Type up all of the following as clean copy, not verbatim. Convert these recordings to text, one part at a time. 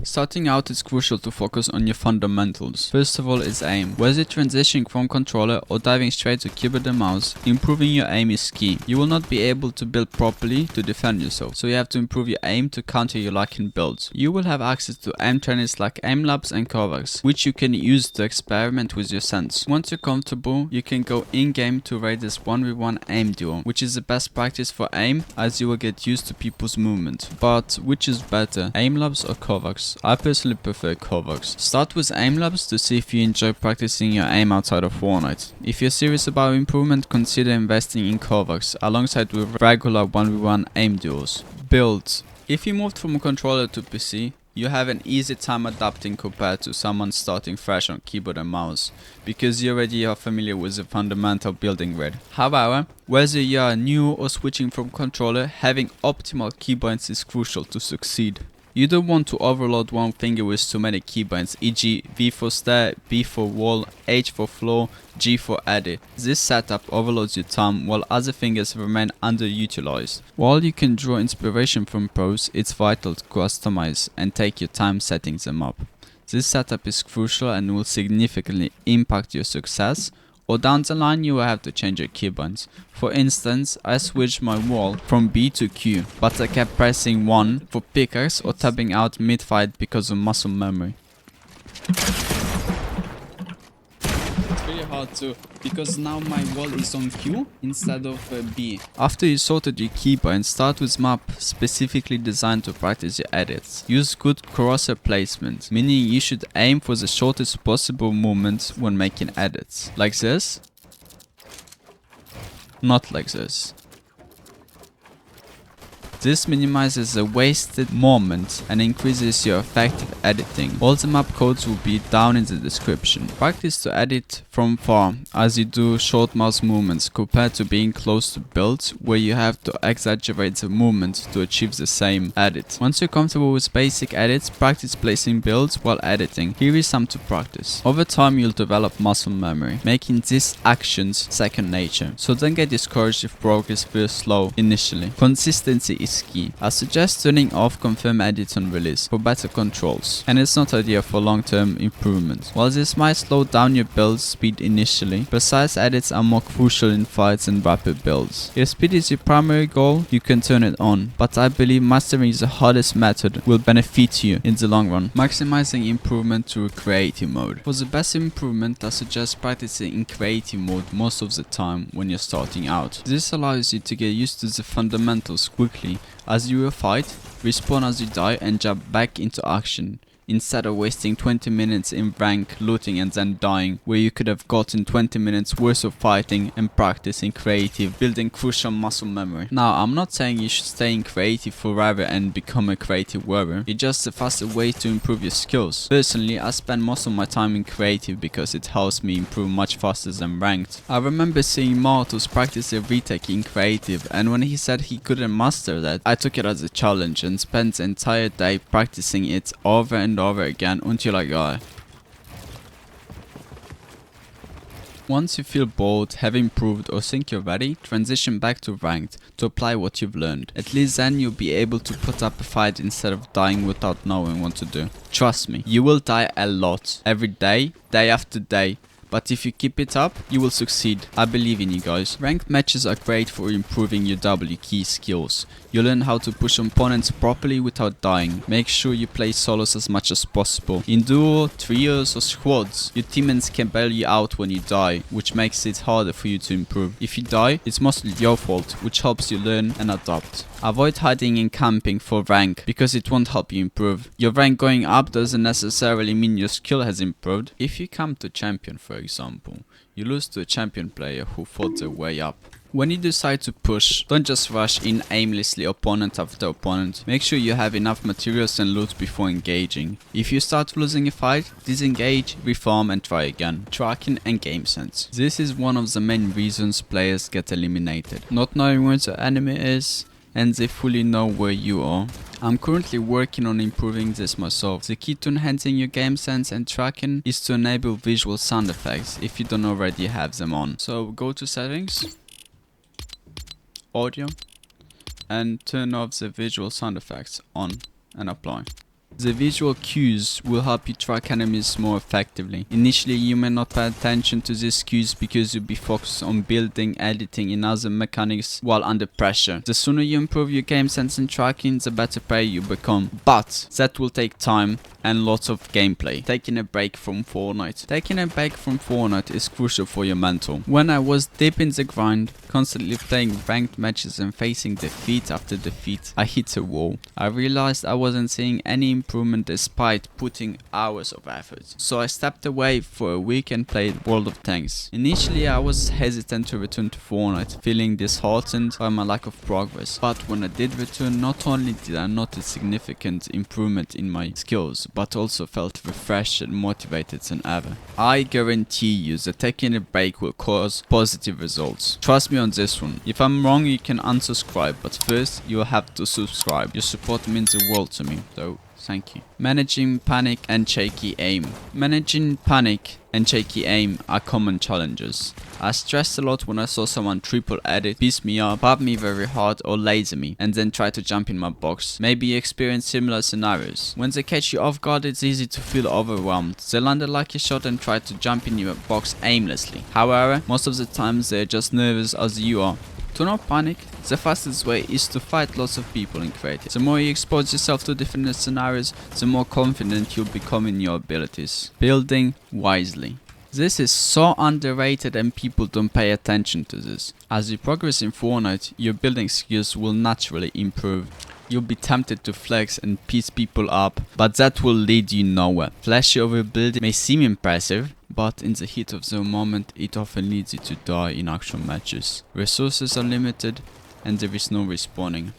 Starting out, it's crucial to focus on your fundamentals. First of all is aim. Whether transitioning from controller or diving straight to keyboard and mouse, improving your aim is key. You will not be able to build properly to defend yourself, so you have to improve your aim to counter your lacking builds. You will have access to aim trainers like Aim Labs and Kovacs, which you can use to experiment with your sense. Once you're comfortable, you can go in-game to raid this 1v1 aim duel, which is the best practice for aim as you will get used to people's movement. But which is better, Aim Labs or Kovacs? I personally prefer Kovacs. Start with Aim Labs to see if you enjoy practicing your aim outside of Fortnite. If you're serious about improvement, consider investing in Kovacs alongside with regular 1v1 aim duels. Builds. If you moved from a controller to PC, you have an easy time adapting compared to someone starting fresh on keyboard and mouse, because you already are familiar with the fundamental building grid. However, whether you are new or switching from controller, having optimal keybinds is crucial to succeed. You don't want to overload one finger with too many keybinds, e.g. V for stair, B for wall, H for floor, G for edit. This setup overloads your thumb while other fingers remain underutilized. While you can draw inspiration from pros, it's vital to customize and take your time setting them up. This setup is crucial and will significantly impact your success, or down the line you will have to change your keybinds. For instance, I switched my wall from B to Q, but I kept pressing 1 for pickaxe or tapping out mid-fight because of muscle memory. It's really hard to, because now my wall is on Q instead of B. After you sorted your keybinds, start with map specifically designed to practice your edits. Use good crosshair placement, meaning you should aim for the shortest possible movement when making edits. Like this. Not like this. This minimizes the wasted moment and increases your effective editing. All the map codes will be down in the description. Practice to edit from far as you do short mouse movements compared to being close to builds where you have to exaggerate the movement to achieve the same edit. Once you're comfortable with basic edits, practice placing builds while editing. Here is some to practice. Over time you'll develop muscle memory, making these actions second nature. So don't get discouraged if progress feels slow initially. Consistency is key. I suggest turning off confirm edits on release for better controls, and it's not ideal for long-term improvement. While this might slow down your build speed initially, precise edits are more crucial in fights and rapid builds. If speed is your primary goal, you can turn it on, but I believe mastering the hardest method will benefit you in the long run. Maximizing improvement through creative mode. For the best improvement, I suggest practicing in creative mode most of the time when you're starting out. This allows you to get used to the fundamentals quickly as you will fight, respawn as you die and jump back into action, instead of wasting 20 minutes in rank looting and then dying, where you could have gotten 20 minutes worth of fighting and practicing creative, building crucial muscle memory. Now, I'm not saying you should stay in creative forever and become a creative warrior, it's just a faster way to improve your skills. Personally, I spend most of my time in creative because it helps me improve much faster than ranked. I remember seeing Martoz practice a retake in creative, and when he said he couldn't master that, I took it as a challenge and spent the entire day practicing it over and over again until I got it. Once you feel bored, have improved or think you're ready, transition back to ranked to apply what you've learned. At least then you'll be able to put up a fight instead of dying without knowing what to do. Trust me, you will die a lot, every day, day after day. But if you keep it up, you will succeed. I believe in you guys. Ranked matches are great for improving your W key skills. You learn how to push opponents properly without dying. Make sure you play solos as much as possible. In duo, trios or squads, your teammates can bail you out when you die, which makes it harder for you to improve. If you die, it's mostly your fault, which helps you learn and adapt. Avoid hiding and camping for rank, because it won't help you improve. Your rank going up doesn't necessarily mean your skill has improved. If you come to champion, for example, you lose to a champion player who fought their way up. When you decide to push, don't just rush in aimlessly opponent after opponent. Make sure you have enough materials and loot before engaging. If you start losing a fight, disengage, reform and try again. Tracking and game sense. This is one of the main reasons players get eliminated. Not knowing where the enemy is, and they fully know where you are. I'm currently working on improving this myself. The key to enhancing your game sense and tracking is to enable visual sound effects if you don't already have them on. So go to settings, audio, and turn off the visual sound effects on and apply. The visual cues will help you track enemies more effectively. Initially, you may not pay attention to these cues because you'll be focused on building, editing, and other mechanics while under pressure. The sooner you improve your game sense and tracking, the better player you become. But that will take time and lots of gameplay. Taking a break from Fortnite. Taking a break from Fortnite is crucial for your mental. When I was deep in the grind, constantly playing ranked matches and facing defeat after defeat, I hit a wall. I realized I wasn't seeing any improvement despite putting hours of effort. So I stepped away for a week and played World of Tanks. Initially I was hesitant to return to Fortnite, feeling disheartened by my lack of progress. But when I did return, not only did I notice significant improvement in my skills, but also felt refreshed and motivated than ever. I guarantee you that taking a break will cause positive results. Trust me on this one. If I'm wrong, you can unsubscribe, but first you'll have to subscribe. Your support means the world to me, so thank you. Managing Panick and Shaky Aim. Managing Panick and Shaky Aim are common challenges. I stressed a lot when I saw someone triple edit, piece me up, pop me very hard or laser me, and then try to jump in my box. Maybe you experience similar scenarios. When they catch you off guard, it's easy to feel overwhelmed. They land a lucky shot and try to jump in your box aimlessly. However, most of the times they're just nervous as you are. To not panic, the fastest way is to fight lots of people in creative. The more you expose yourself to different scenarios, the more confident you'll become in your abilities. Building wisely. This is so underrated and people don't pay attention to this. As you progress in Fortnite, your building skills will naturally improve. You'll be tempted to flex and piece people up, but that will lead you nowhere. Flashy overbuilding may seem impressive, but in the heat of the moment, it often leads you to die in actual matches. Resources are limited and there is no respawning.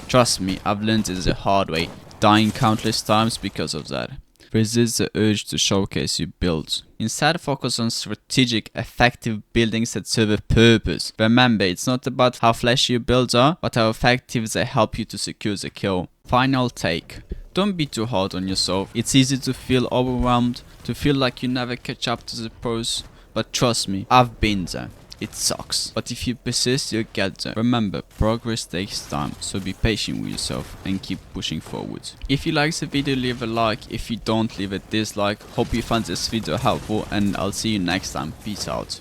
Trust me, I've learned this the hard way, dying countless times because of that. Resist the urge to showcase your builds. Instead, focus on strategic, effective buildings that serve a purpose. Remember, it's not about how flashy your builds are, but how effective they help you to secure the kill. Final take. Don't be too hard on yourself. It's easy to feel overwhelmed, to feel like you never catch up to the pros, but trust me, I've been there. It sucks, but if you persist, you'll get there. Remember, progress takes time, so be patient with yourself and keep pushing forward. If you like the video, leave a like. If you don't, leave a dislike. Hope you found this video helpful and I'll see you next time. Peace out.